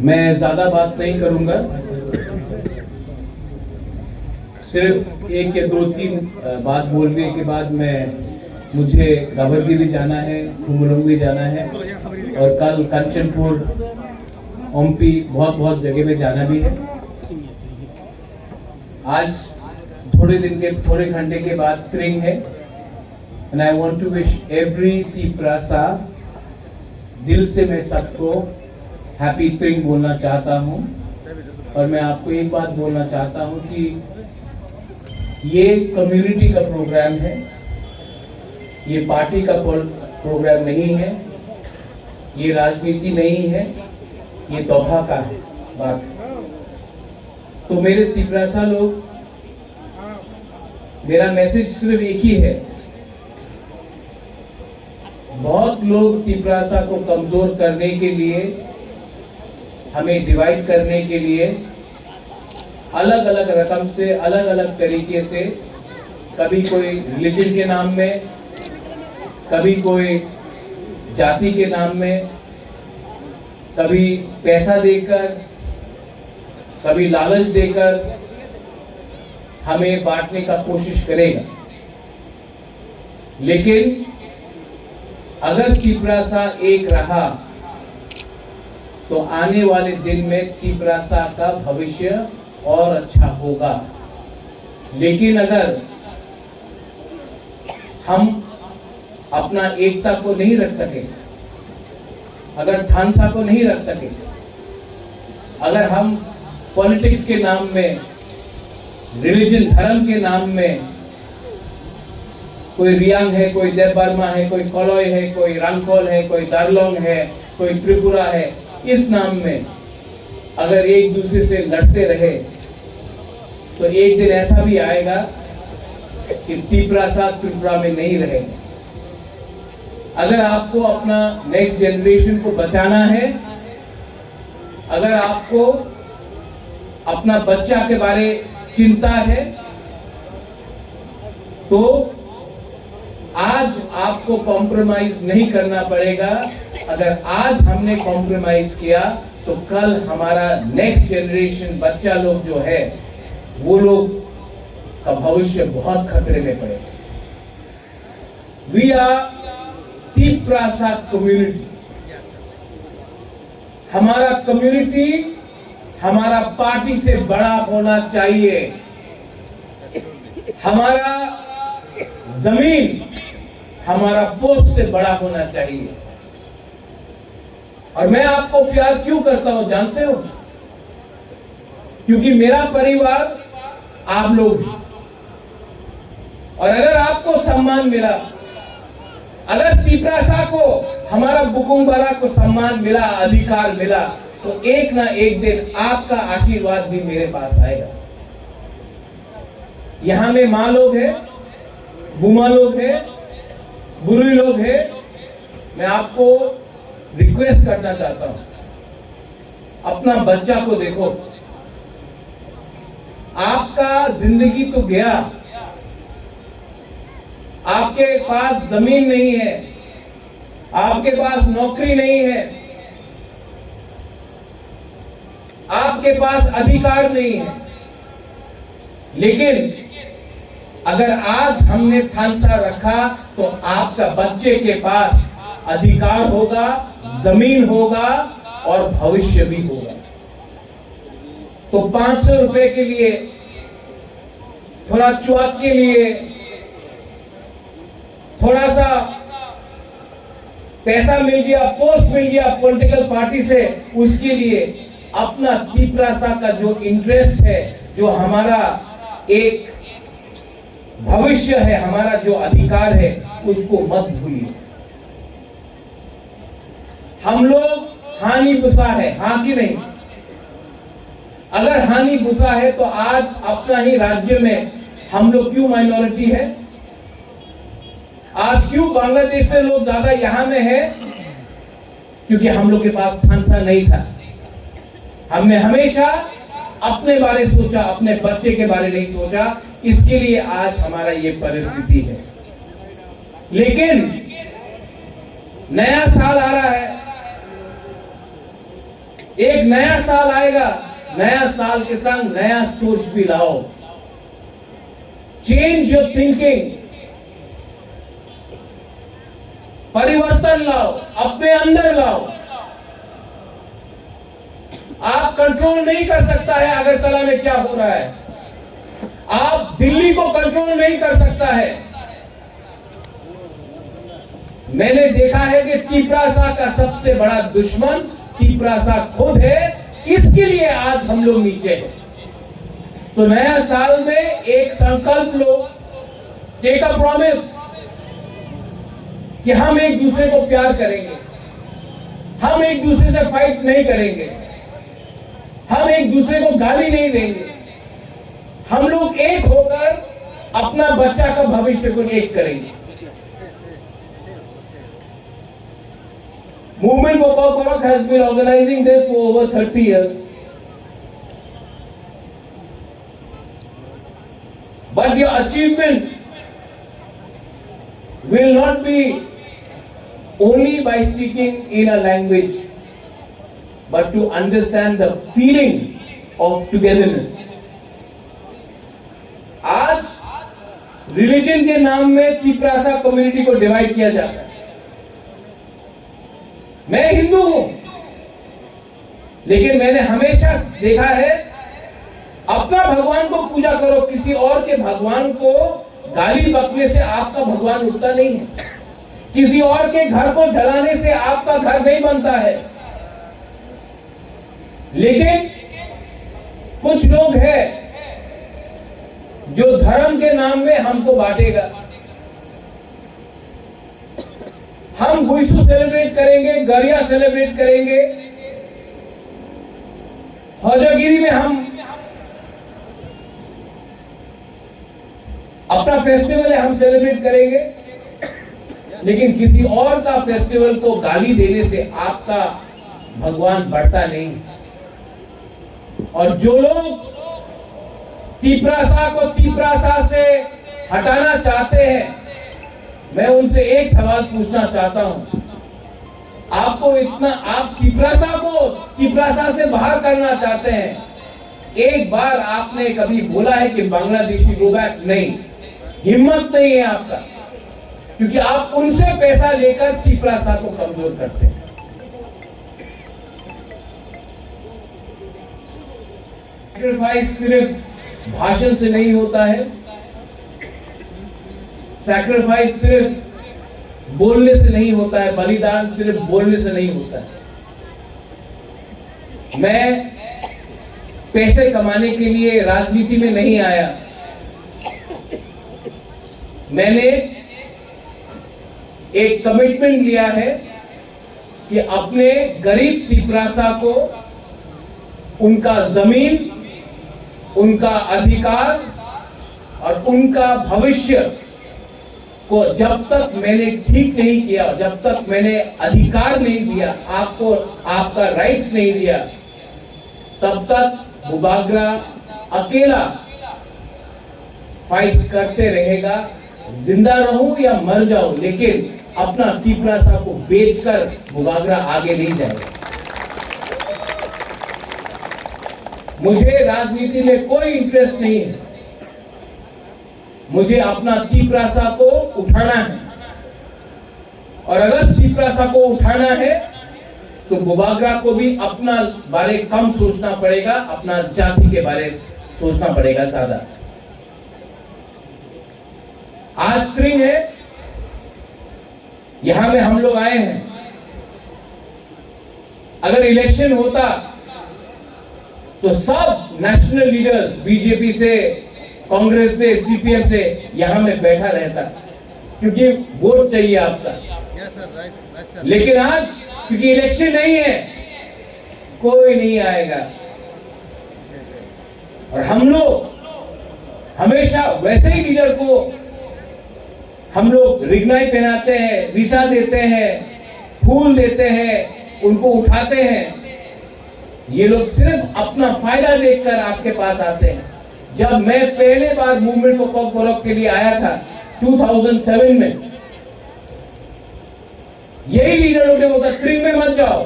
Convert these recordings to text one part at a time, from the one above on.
मैं ज्यादा बात नहीं करूंगा, सिर्फ एक या दो तीन बात बोलने के बाद मुझे गाबर्दी भी जाना है, खुमलुंग भी जाना है और कल कंचनपुर, ओमपी बहुत जगह में जाना भी है। आज थोड़े घंटे के बाद त्रिंग है and I want to wish every Tiprasa, दिल से मैं सबको हैप्पी त्रिंग बोलना चाहता हूं। और मैं आपको एक बात बोलना चाहता हूं कि ये कम्युनिटी का प्रोग्राम है, ये पार्टी का प्रोग्राम नहीं है, ये राजनीति नहीं है, ये तोहफा का बात है। तो मेरे तिपरासा लोग, मेरा मैसेज सिर्फ एक ही है। बहुत लोग तिपरासा को कमजोर करने के लिए, हमें डिवाइड करने के लिए अलग अलग रकम से, अलग अलग तरीके से, कभी कोई रिलीजन के नाम में, कभी कोई जाति के नाम में, कभी पैसा देकर, कभी लालच देकर हमें बांटने का कोशिश करेगा। लेकिन अगर तिपरासा एक रहा तो आने वाले दिन में तिपरासा का भविष्य और अच्छा होगा। लेकिन अगर हम अपना एकता को नहीं रख सके, अगर ढांसा को नहीं रख सके, अगर हम पॉलिटिक्स के नाम में, रिलीजन धर्म के नाम में, कोई रियांग है, कोई देवबर्मा है, कोई कलॉय है, कोई रंगकोल है, कोई दारलोंग है, कोई त्रिपुरा है, इस नाम में अगर एक दूसरे से लड़ते रहे तो एक दिन ऐसा भी आएगा कि तिपरासा त्रिपुरा में नहीं रहेंगे। अगर आपको अपना नेक्स्ट जनरेशन को बचाना है, अगर आपको अपना बच्चा के बारे चिंता है, तो आज आपको कॉम्प्रोमाइज नहीं करना पड़ेगा। अगर आज हमने कॉम्प्रोमाइज किया तो कल हमारा नेक्स्ट जनरेशन, बच्चा लोग जो है, वो लोग का भविष्य बहुत खतरे में पड़ेगा। We are Tiprasa community. हमारा कम्युनिटी हमारा पार्टी से बड़ा होना चाहिए। हमारा जमीन हमारा पोस्ट से बड़ा होना चाहिए। और मैं आपको प्यार क्यों करता हूं जानते हो? क्योंकि मेरा परिवार आप लोग हैं। और अगर आपको सम्मान मिला, अगर तिपरासा को, हमारा बुकुंगबरा को सम्मान मिला, अधिकार मिला, तो एक ना एक दिन आपका आशीर्वाद भी मेरे पास आएगा। यहां में मां लोग हैं, बुमा लोग हैं, बुरी लोग हैं। मैं आपको रिक्वेस्ट करना चाहता हूं, अपना बच्चा को देखो। आपका जिंदगी तो गया, आपके पास जमीन नहीं है, आपके पास नौकरी नहीं है, आपके पास अधिकार नहीं है। लेकिन अगर आज हमने थानसा रखा तो आपका बच्चे के पास अधिकार होगा, जमीन होगा और भविष्य भी होगा। तो 500 रुपए के लिए, थोड़ा चुआक के लिए, थोड़ा सा पैसा मिल गया, पोस्ट मिल गया पॉलिटिकल पार्टी से, उसके लिए अपना तिपरासा का जो इंटरेस्ट है, जो हमारा एक भविष्य है, हमारा जो अधिकार है, उसको मत भूलिए। हम लोग हानि बुसा है, हाँ कि नहीं? अगर हानि बुसा है तो आज अपना ही राज्य में हम लोग क्यों माइनॉरिटी है? आज क्यों बांग्लादेश से लोग ज्यादा यहां में है? क्योंकि हम लोग के पास थानसा नहीं था। हमने हमेशा अपने बारे सोचा, अपने बच्चे के बारे नहीं सोचा। इसके लिए आज हमारा ये परिस्थिति है। लेकिन नया साल आ रहा है, एक नया साल आएगा, नया साल के संग नया सोच भी लाओ। चेंज योर थिंकिंग, परिवर्तन लाओ, अपने अंदर लाओ। आप कंट्रोल नहीं कर सकता है अगरतला में क्या हो रहा है, आप दिल्ली को कंट्रोल नहीं कर सकता है। मैंने देखा है कि तिपरासा का सबसे बड़ा दुश्मन तिपरासा खुद है, इसके लिए आज हम लोग नीचे हैं। तो नया साल में एक संकल्प लो, टेक अ प्रॉमिस कि हम एक दूसरे को प्यार करेंगे, हम एक दूसरे से फाइट नहीं करेंगे, हम एक दूसरे को गाली नहीं देंगे, हम लोग एक होकर अपना बच्चा का भविष्य को एक करेंगे। Movement for Pau Parak has been organizing this for over 30 years. But your achievement will not be only by speaking in a language, but to understand the feeling of togetherness. आज रिलीजन के नाम में Tiprasa community को divide किया जाता है। मैं हिंदू हूं, लेकिन मैंने हमेशा देखा है अपना भगवान को पूजा करो, किसी और के भगवान को गाली बकने से आपका भगवान उठता नहीं है, किसी और के घर को जलाने से आपका घर नहीं बनता है। लेकिन कुछ लोग हैं जो धर्म के नाम में हमको बांटेगा। हम गुइसू सेलिब्रेट करेंगे, गरिया सेलिब्रेट करेंगे, हौजागिरी में हम अपना फेस्टिवल है, हम सेलिब्रेट करेंगे, लेकिन किसी और का फेस्टिवल को गाली देने से आपका भगवान बढ़ता नहीं। और जो लोग तिपरासा को तिपरासा से हटाना चाहते हैं, मैं उनसे एक सवाल पूछना चाहता हूं। आपको इतना, आप तिपरासा को तिपरासा से बाहर करना चाहते हैं, एक बार आपने कभी बोला है कि बांग्लादेशी गो बैक? नहीं, हिम्मत नहीं है आपका, क्योंकि आप उनसे पैसा लेकर तिपरासा को कमजोर करते हैं। सैक्रिफाइस सिर्फ भाषण से नहीं होता है, सैक्रिफाइस सिर्फ बोलने से नहीं होता है, बलिदान सिर्फ बोलने से नहीं होता है। मैं पैसे कमाने के लिए राजनीति में नहीं आया, मैंने एक कमिटमेंट लिया है कि अपने गरीब तिपरासा को उनका जमीन, उनका अधिकार और उनका भविष्य को जब तक मैंने ठीक नहीं किया, जब तक मैंने अधिकार नहीं दिया, आपको आपका राइट्स नहीं दिया, तब तक बुबागरा अकेला फाइट करते रहेगा। जिंदा रहूं या मर जाऊं, लेकिन अपना तिपरासा को बेचकर बुबागरा आगे नहीं जाएगा। मुझे राजनीति में कोई इंटरेस्ट नहीं है, मुझे अपना तिपरासा को उठाना है, और अगर तिपरासा को उठाना है तो बुबागरा को भी अपना बारे कम सोचना पड़ेगा, अपना जाति के बारे सोचना पड़ेगा ज्यादा। आज स्प्रिंग है, यहां में हम लोग आए हैं। अगर इलेक्शन होता तो सब नेशनल लीडर्स, बीजेपी से, कांग्रेस से, सीपीएम से यहां में बैठा रहता, क्योंकि वोट चाहिए आपका। लेकिन आज क्योंकि इलेक्शन नहीं है, कोई नहीं आएगा। और हम लोग हमेशा वैसे ही लीडर को हम लोग रिगनाई पहनाते हैं, वीसा देते हैं, फूल देते हैं, उनको उठाते हैं। ये लोग सिर्फ अपना फायदा देखकर आपके पास आते हैं। जब मैं पहले बार मूवमेंट फॉर पॉक बोरक के लिए आया था 2007 में, यही लीडर लोग ने बोला त्रिंग में मत जाओ,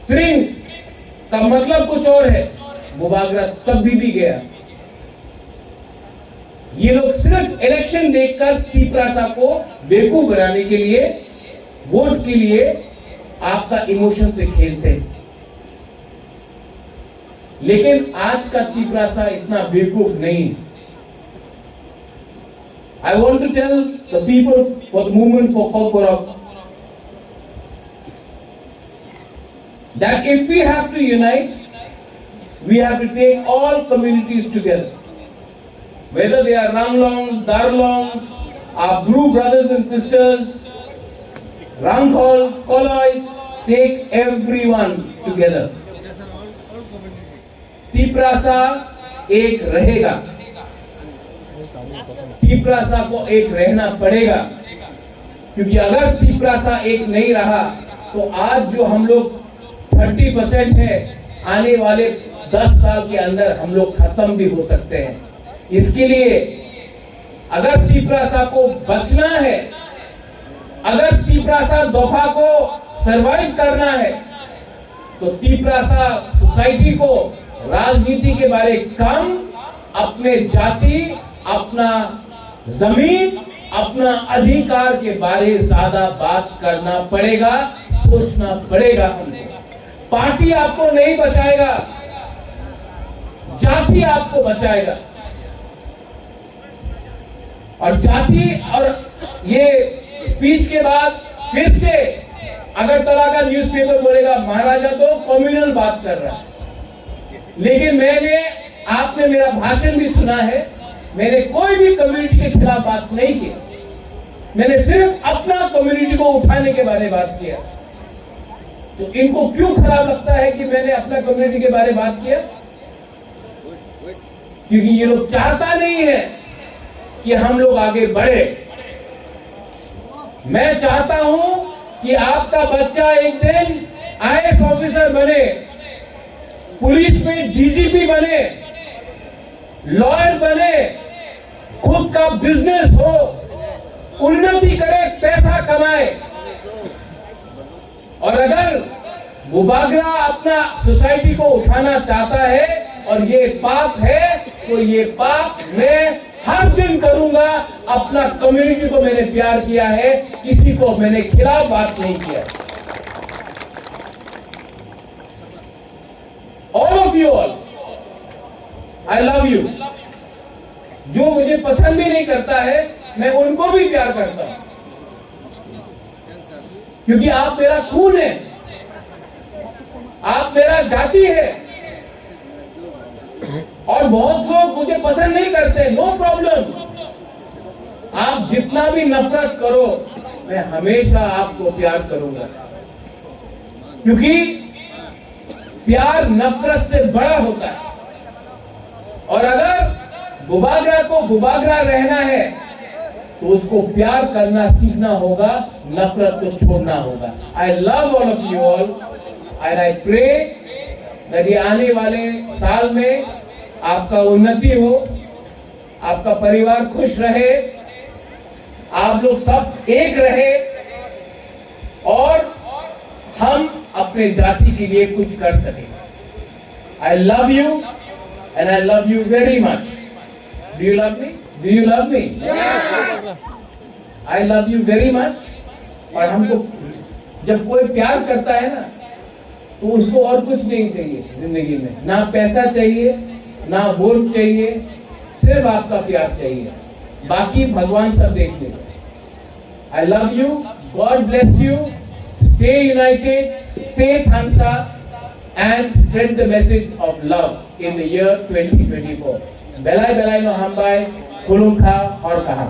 त्रिंग का मतलब कुछ और है, बुबागरा तब भी गया। ये लोग सिर्फ इलेक्शन देखकर पीपरासा को बेवकूफ बनाने के लिए, वोट के लिए आपका इमोशन से खेलते हैं। लेकिन आज का पीपरासा इतना बेवकूफ नहीं। I want to tell the people for the movement for Kolkorak that if we have to unite, we have to take all communities together. Whether they are Ranglongs, Darlongs, our Bru brothers and sisters, Ranghols, Kolois, take everyone together. पीपरासा एक रहेगा, पीपरासा को एक रहना पड़ेगा, क्योंकि अगर पीपरासा एक नहीं रहा तो आज जो हम लोग 30% है, आने वाले 10 साल के अंदर हम लोग खत्म भी हो सकते हैं। इसके लिए अगर पीपरासा को बचना है, अगर पीपरासा दोफा को सरवाइव करना है, तो पीपरासा सोसाइटी को राजनीति के बारे कम, अपने जाति, अपना जमीन, अपना अधिकार के बारे ज्यादा बात करना पड़ेगा, सोचना पड़ेगा हमको। पार्टी आपको नहीं बचाएगा, जाति आपको बचाएगा। और जाति और ये स्पीच के बाद फिर से अगरतला का न्यूज़पेपर बोलेगा महाराजा तो कम्युनल बात कर रहा है। लेकिन आपने मेरा भाषण भी सुना है, मैंने कोई भी कम्युनिटी के खिलाफ बात नहीं की, मैंने सिर्फ अपना कम्युनिटी को उठाने के बारे में बात किया। तो इनको क्यों खराब लगता है कि मैंने अपना कम्युनिटी के बारे में बात किया? क्योंकि ये लोग चाहता नहीं है कि हम लोग आगे बढ़े। मैं चाहता हूं कि आपका बच्चा एक दिन आईएएस ऑफिसर बने, पुलिस में डीजीपी बने, लॉयर बने, खुद का बिजनेस हो, उन्नति करे, पैसा कमाए। और अगर बुबागरा अपना सोसाइटी को उठाना चाहता है और ये पाप है, तो ये पाप मैं हर दिन करूंगा। अपना कम्युनिटी को मैंने प्यार किया है, किसी को मैंने खिलाफ बात नहीं किया। All of you all, I love you. जो मुझे पसंद भी नहीं करता है, मैं उनको भी प्यार करता हूं, क्योंकि आप मेरा खून है, आप मेरा जाति है। और बहुत लोग मुझे पसंद नहीं करते, नो प्रॉब्लम। आप जितना भी नफरत करो, मैं हमेशा आपको प्यार करूंगा, क्योंकि प्यार नफरत से बड़ा होता है। और अगर बुबागरा को बुबागरा रहना है, तो उसको प्यार करना सीखना होगा, नफरत को छोड़ना होगा। I love all of you all and I pray that ये आने वाले साल में आपका उन्नति हो, आपका परिवार खुश रहे, आप लोग सब एक रहे और हम अपने जाति के लिए कुछ कर सकें। I love you and I love you very much. Do you love me? Do you love me? Yes. I love you very much. और हमको जब कोई प्यार करता है ना, तो उसको और कुछ नहीं चाहिए जिंदगी में, ना पैसा चाहिए, ना वोट चाहिए, सिर्फ आपका प्यार चाहिए, बाकी भगवान सब देख लेगा। I love you. God bless you. Stay united, stay Thansa, and spread the message of love in the year 2024. Belai belai no hambai, kulungkha, hor kaha.